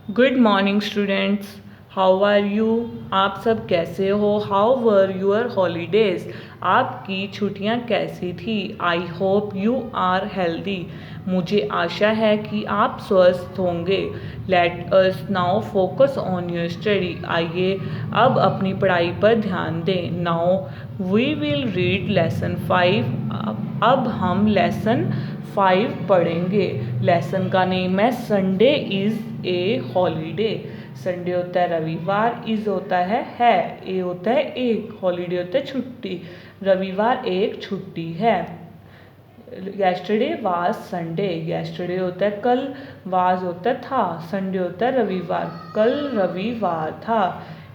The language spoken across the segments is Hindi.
Good morning students, how are you. आप सब कैसे हो? How were your holidays. आपकी छुट्टियां कैसी थी? I hope you are healthy. मुझे आशा है कि आप स्वस्थ होंगे। Let us now focus on your study. आइए अब अपनी पढ़ाई पर ध्यान दें। Now we will read lesson 5। अब हम लेसन 5 पढ़ेंगे। लेसन का नेम है Sunday is a holiday. Sunday होता है रविवार, इज होता है, ए होता है एक, हॉलीडे होता है छुट्टी। रविवार एक छुट्टी है। येस्टरडे वाज संडे, येस्टरडे होता है कल, वाज होता है था, संडे होता है रविवार, कल रविवार था।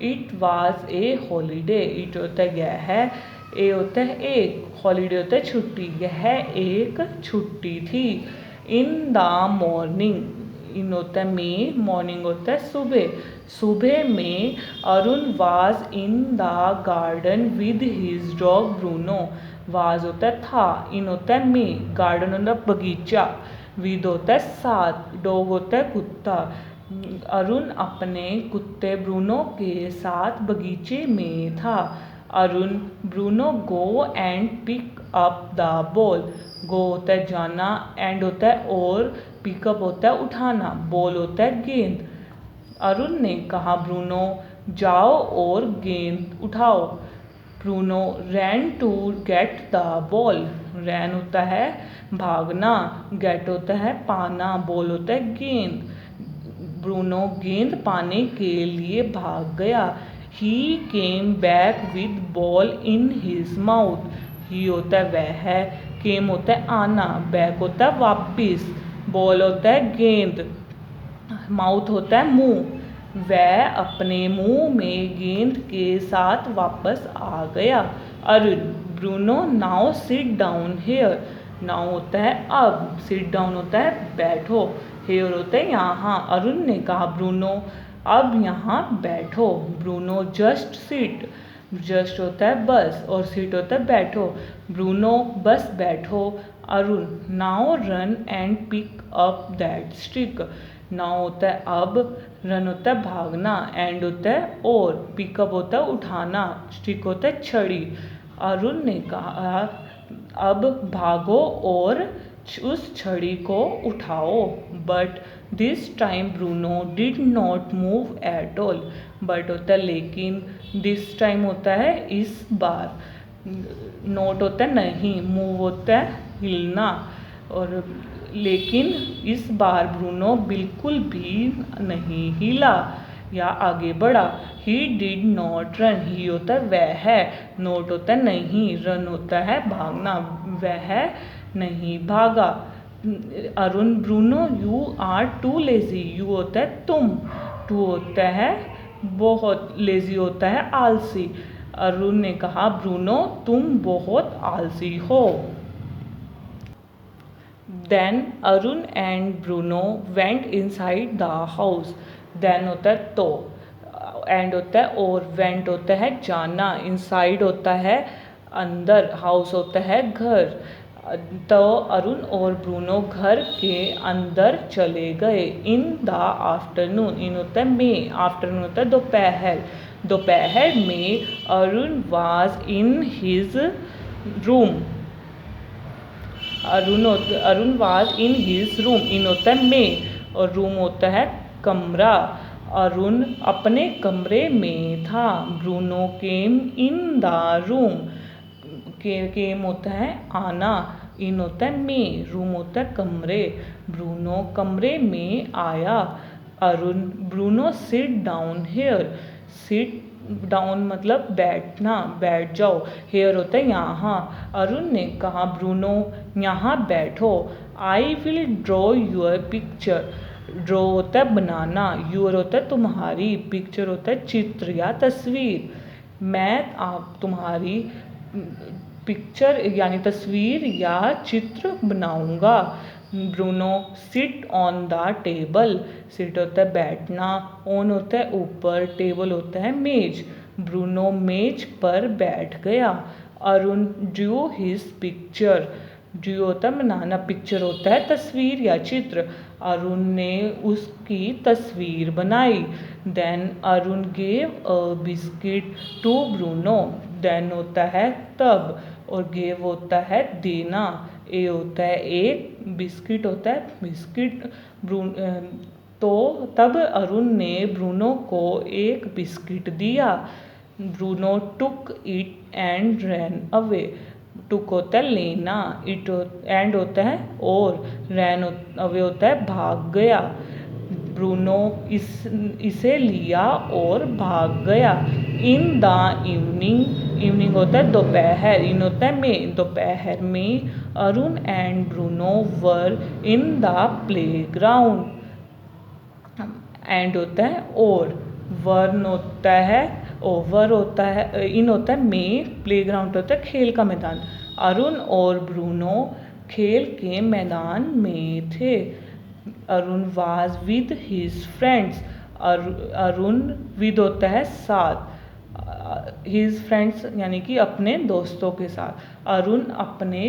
It was a holiday, it होता है यह है, ए होता है एक, हॉलीडे होता है छुट्टी, यह एक छुट्टी थी। इन द मॉर्निंग, इन होता है में, मॉर्निंग होता है सुबह, सुबह में Arun was in the garden with his dog Bruno. Was होता है था, इन होता है में, गार्डन होता है बगीचा, विद होता है साथ, डॉग होता है कुत्ता। अरुण अपने कुत्ते ब्रूनो के साथ बगीचे में था। Arun Bruno go and pick up the ball. Go होता है जाना, एंड होता है और, पिकअप होता है उठाना, बॉल होता है गेंद। अरुण ने कहा ब्रूनो जाओ और गेंद उठाओ। Bruno ran to get the ball. Ran होता है भागना, गेट होता है पाना, बॉल होता है गेंद। ब्रूनो गेंद पाने के लिए भाग गया। He came back with ball in his mouth. He होता है वह है, केम होता है आना, बैक होता है वापिस, बॉल होता है गेंद, माउथ होता है मुंह। वह अपने मुंह में गेंद के साथ वापस आ गया। Arun Bruno now sit down here. Now होता है अब, सिट डाउन होता है बैठो, हेयर होता है यहाँ। अरुण ने कहा ब्रूनो अब यहाँ बैठो। ब्रूनो जस्ट सिट, जस्ट होता है बस और सीट होता है बैठो। ब्रूनो बस बैठो। Arun now run and pick up that stick. Now होता है अब, रन होता है भागना, एंड होता है और, पिकअप होता है उठाना, स्टिक होता है छड़ी। अरुण ने कहा अब भागो और उस छड़ी को उठाओ। But this time Bruno did not move at all. But होता है लेकिन, दिस टाइम होता है इस बार, नोट होता है नहीं, मूव होता है हिलना, और लेकिन इस बार ब्रूनो बिल्कुल भी नहीं हिला या आगे बढ़ा। ही डिड नॉट रन, ही होता है वह है, नोट होता है नहीं, रन होता है भागना, वह नहीं भागा। Arun Bruno you are too lazy, you होता है तुम, टू होता है बहुत, लेजी होता है आलसी। अरुण ने कहा ब्रूनो तुम बहुत आलसी हो। Then Arun and Bruno went inside the house. Then होता है तो, एंड होता है और, वेंट होता है जाना, इनसाइड होता है अंदर, हाउस होता है घर। तो अरुण और ब्रूनो घर के अंदर चले गए। इन द आफ्टरनून, इन होता है में, आफ्टरनून होता है दोपहर, दोपहर में Arun was in his room. Arun was in his room, in होता है में और रूम होता है कमरा। अरुण अपने कमरे में था। Bruno came in the room. Came होता है आना, इन होता है में, रूम होता है कमरे। ब्रूनो कमरे में आया। Arun Bruno sit down here. Sit down मतलब बैठना, बैठ जाओ, हेयर होता है यहाँ। अरुण ने कहा ब्रूनो यहाँ बैठो। I will draw your picture. Draw होता है बनाना, यूर होता है तुम्हारी, पिक्चर होता है चित्र या तस्वीर। मैं आप तुम्हारी पिक्चर यानी तस्वीर या चित्र बनाऊंगा। Bruno sit on the table. Sit होता है बैठना, ऑन होता है ऊपर, टेबल होता है मेज। ब्रूनो मेज पर बैठ गया। Arun Drew his picture. Drew होता है बनाना, पिक्चर होता है तस्वीर या चित्र। अरुण ने उसकी तस्वीर बनाई। Then Arun gave a biscuit to Bruno. Then होता है तब, और गेव होता है देना। ए होता है एक, बिस्किट होता है बिस्किट। तो तब अरुण ने ब्रूनो को एक बिस्किट दिया। Bruno took it and ran away. Took होता है लेना, इट एंड होता है और, रैन अवे होता है भाग गया। ब्रूनो इसे लिया और भाग गया। इन द इवनिंग, इवनिंग होता है दोपहर, इन होता है में, दोपहर में Arun and Bruno were in the playground. And होता है और, वर्न होता है ओवर होता है, इन होता है में, प्लेग्राउंड होता है खेल का मैदान। अरुण और ब्रूनो खेल के मैदान में थे। Arun was with his friends. Arun with होता है साथ, हिज फ्रेंड्स यानी कि अपने दोस्तों के साथ। अरुण अपने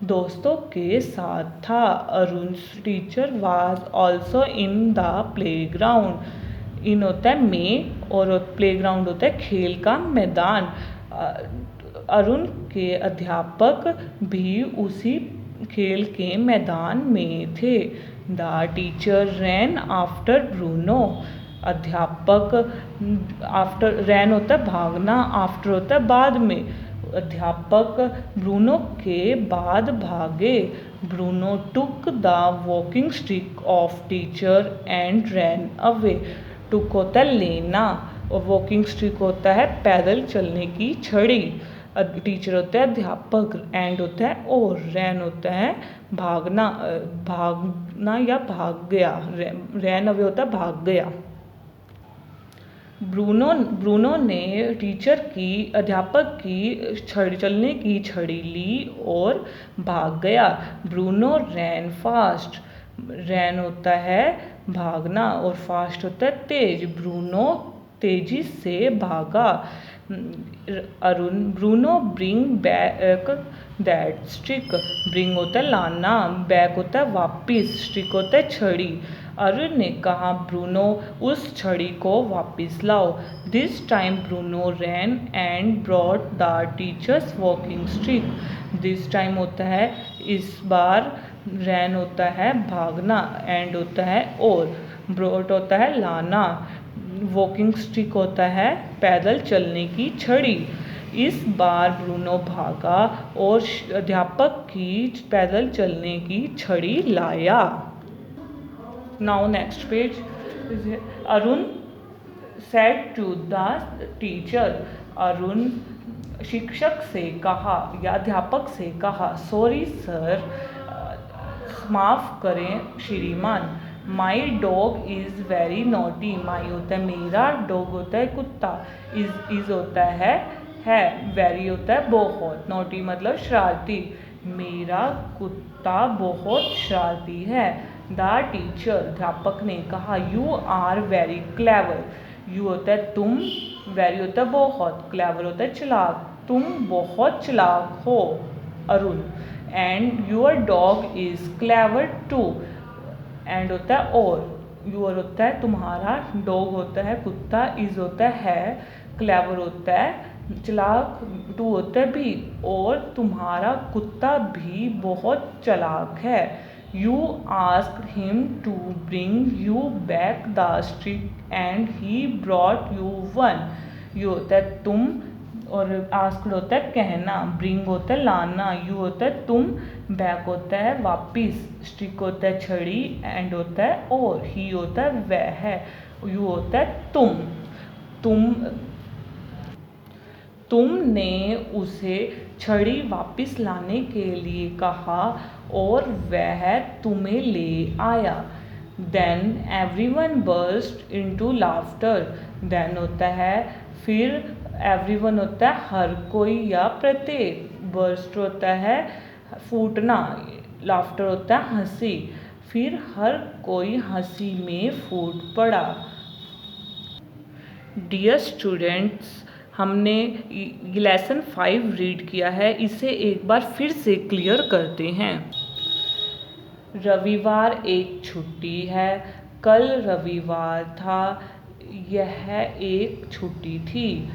दोस्तों के साथ था। Arun teacher was also in the playground. In होता है में और प्लेग्राउंड होता है खेल का मैदान। अरुण के अध्यापक भी उसी खेल के मैदान में थे। The teacher rain after Bruno. अध्यापक, आफ्टर, रैन होता है भागना, आफ्टर होता है बाद में। अध्यापक ब्रूनो के बाद भागे। Bruno took the walking stick of teacher and ran away. Took होता है लेना और वॉकिंग स्टिक होता है पैदल चलने की छड़ी। टीचर होता है अध्यापक, एंड होता है और, रैन होता है भागना, भागना या भाग गया। रैन अवे होता है भाग गया। ब्रूनो ने टीचर की, अध्यापक की छड़ी, चलने की छड़ी ली और भाग गया। ब्रूनो रैन फास्ट। रैन होता है भागना और फास्ट होता है तेज। ब्रूनो तेजी से भागा। Arun, Bruno bring back that stick. Bring होता है लाना, बैक होता है वापिस, स्टिक होता है छड़ी। अरुण ने कहा ब्रूनो उस छड़ी को वापिस लाओ। This time Bruno ran and brought the teacher's walking stick. This time होता है इस बार, रैन होता है भागना, एंड होता है और, ब्रॉट होता है लाना, वॉकिंग स्टिक होता है पैदल चलने की छड़ी। इस बार ब्रूनो भागा और अध्यापक की पैदल चलने की छड़ी लाया। Now next page. Arun said to the teacher. Arun शिक्षक से कहा या अध्यापक से कहा, सॉरी सर, माफ़ करें श्रीमान, my dog is very naughty. My होता है मेरा, डॉग होता है कुत्ता, इज़ होता है, वेरी होता है बहुत, नॉटी मतलब शरारती। मेरा कुत्ता बहुत शरारती है। द टीचर, अध्यापक ने कहा, you are very clever. You होता है तुम, वेरी होता है बहुत, क्लेवर होता है चालाक, तुम बहुत चालाक हो Arun. And your dog is clever too. And होता है और, यूर होता है तुम्हारा, डॉग होता है कुत्ता, इज़ होता है, क्लेवर होता है चालाक, टू होता है भी, और तुम्हारा कुत्ता भी बहुत चालाक है। You asked him to bring you back the stick and he brought you one. You होता है तुम और आस्क्ड होता है कहना, ब्रिंग होता है लाना, यू होता है तुम, बैक होता है वापिस, स्टिक होता है छड़ी, एंड होता है और, ही होता है वह, यू होता है तुमने उसे छड़ी वापस लाने के लिए कहा और वह तुम्हें ले आया। Then everyone burst into laughter. Then होता है फिर, एवरीवन होता है हर कोई या प्रत्येक, बर्स्ट होता है फूटना, लाफ्टर होता है हंसी, फिर हर कोई हंसी में फूट पड़ा। डियर स्टूडेंट्स, हमने लेसन 5 रीड किया है, इसे एक बार फिर से क्लियर करते हैं। रविवार एक छुट्टी है। कल रविवार था, यह एक छुट्टी थी।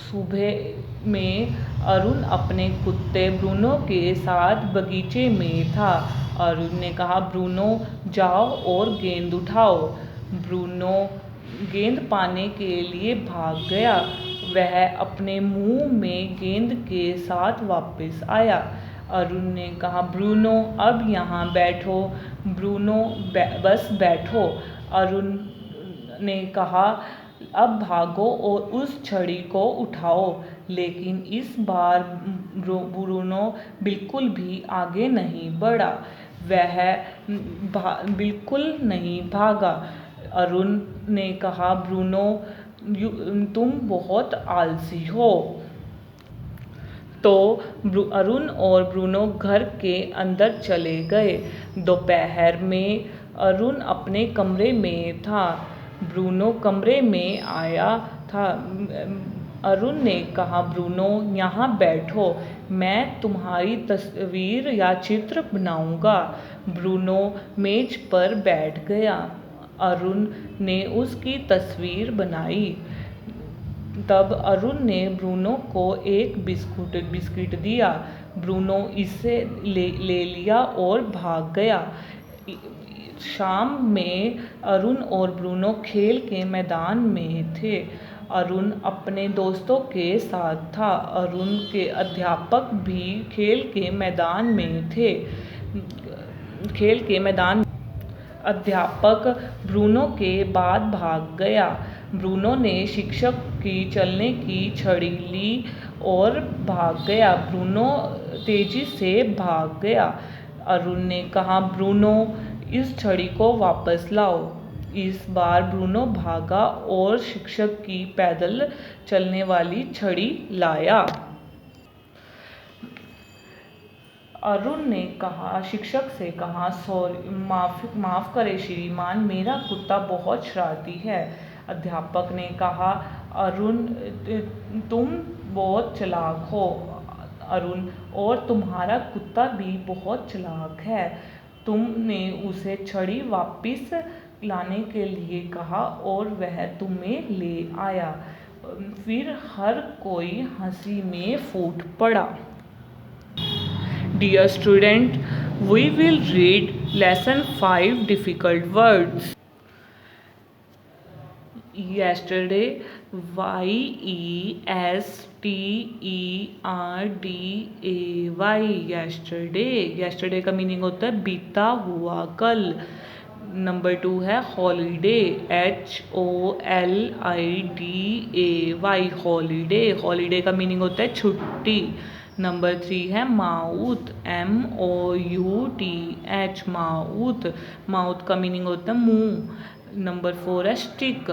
सुबह में अरुण अपने कुत्ते ब्रूनो के साथ बगीचे में था। अरुण ने कहा, ब्रूनो जाओ और गेंद उठाओ। ब्रूनो गेंद पाने के लिए भाग गया। वह अपने मुंह में गेंद के साथ वापस आया। अरुण ने कहा, ब्रूनो अब यहाँ बैठो। ब्रूनो बस बैठो। अरुण ने कहा, अब भागो और उस छड़ी को उठाओ। लेकिन इस बार ब्रूनो बिल्कुल भी आगे नहीं बढ़ा। वह बिल्कुल नहीं भागा। अरुण ने कहा, ब्रूनो तुम बहुत आलसी हो। तो अरुण और ब्रूनो घर के अंदर चले गए। दोपहर में अरुण अपने कमरे में था। ब्रूनो कमरे में आया था। अरुण ने कहा, ब्रूनो यहाँ बैठो, मैं तुम्हारी तस्वीर या चित्र बनाऊंगा। ब्रूनो मेज पर बैठ गया। अरुण ने उसकी तस्वीर बनाई। तब अरुण ने ब्रूनो को एक बिस्किट दिया। ब्रूनो इसे ले लिया और भाग गया। शाम में अरुण और ब्रूनो खेल के मैदान में थे। अरुण अपने दोस्तों के साथ था। अरुण के अध्यापक भी खेल के मैदान में थे। अध्यापक ब्रूनो के बाद भाग गया। ब्रूनो ने शिक्षक की चलने की छड़ी ली और भाग गया। ब्रूनो तेजी से भाग गया। अरुण ने कहा, ब्रूनो इस छड़ी को वापस लाओ। इस बार ब्रूनो भागा और शिक्षक की पैदल चलने वाली छड़ी लाया। अरुण ने शिक्षक से कहा, सॉरी, माफ करें श्रीमान, मेरा कुत्ता बहुत शरारती है। अध्यापक ने कहा, अरुण तुम बहुत चालाक हो। अरुण, और तुम्हारा कुत्ता भी बहुत चालाक है। तुमने उसे छड़ी वापस लाने के लिए कहा और वह तुम्हें ले आया। फिर हर कोई हंसी में फूट पड़ा। Dear student, we will read lesson 5 difficult words. Yesterday, yesterday, yesterday का मीनिंग होता है बीता हुआ कल। नंबर 2 है हॉलीडे, HOLIDAY, हॉलीडे। हॉलीडे का मीनिंग होता है छुट्टी। नंबर 3 है माउथ, MOUTH, माउथ। माउथ का मीनिंग होता है मुंह। नंबर 4 है स्टिक,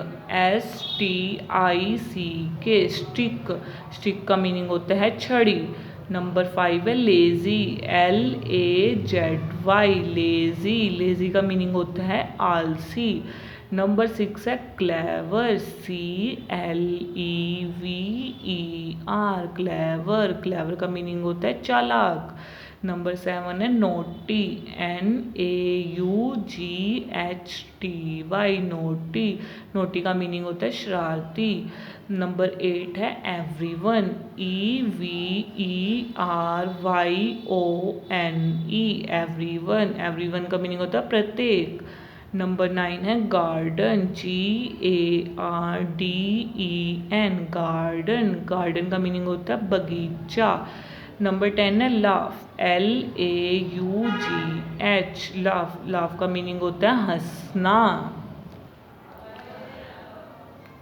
STICK, स्टिक। स्टिक का मीनिंग होता है छड़ी। नंबर 5 है लेजी, LAZY, लेजी। लेजी का मीनिंग होता है आलसी। नंबर 6 है क्लेवर, CLEVER, क्लेवर। क्लेवर का मीनिंग होता है चालाक। नंबर 7 है नोटी, NAUGHTY, नोटी। नोटी का मीनिंग होता है शरारती। नंबर 8 है एवरीवन, EVERYONE, एवरीवन। एवरीवन का मीनिंग होता है प्रत्येक। नंबर 9 है गार्डन, GARDEN, गार्डन। गार्डन का मीनिंग होता है बगीचा। नंबर 10 है लाफ, LAUGH, लाफ। लाफ का मीनिंग होता है हंसना।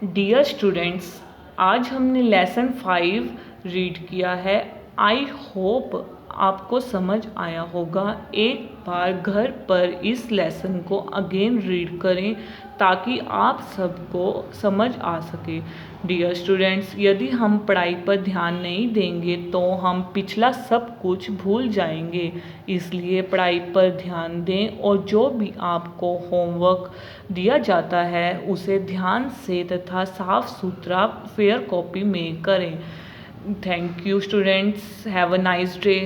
डियर स्टूडेंट्स, आज हमने लेसन 5 रीड किया है। आई होप आपको समझ आया होगा। एक बार घर पर इस लेसन को अगेन रीड करें ताकि आप सबको समझ आ सके। डियर स्टूडेंट्स, यदि हम पढ़ाई पर ध्यान नहीं देंगे तो हम पिछला सब कुछ भूल जाएंगे। इसलिए पढ़ाई पर ध्यान दें और जो भी आपको होमवर्क दिया जाता है उसे ध्यान से तथा साफ सुथरा फेयर कॉपी में करें। Thank you students, have a nice day.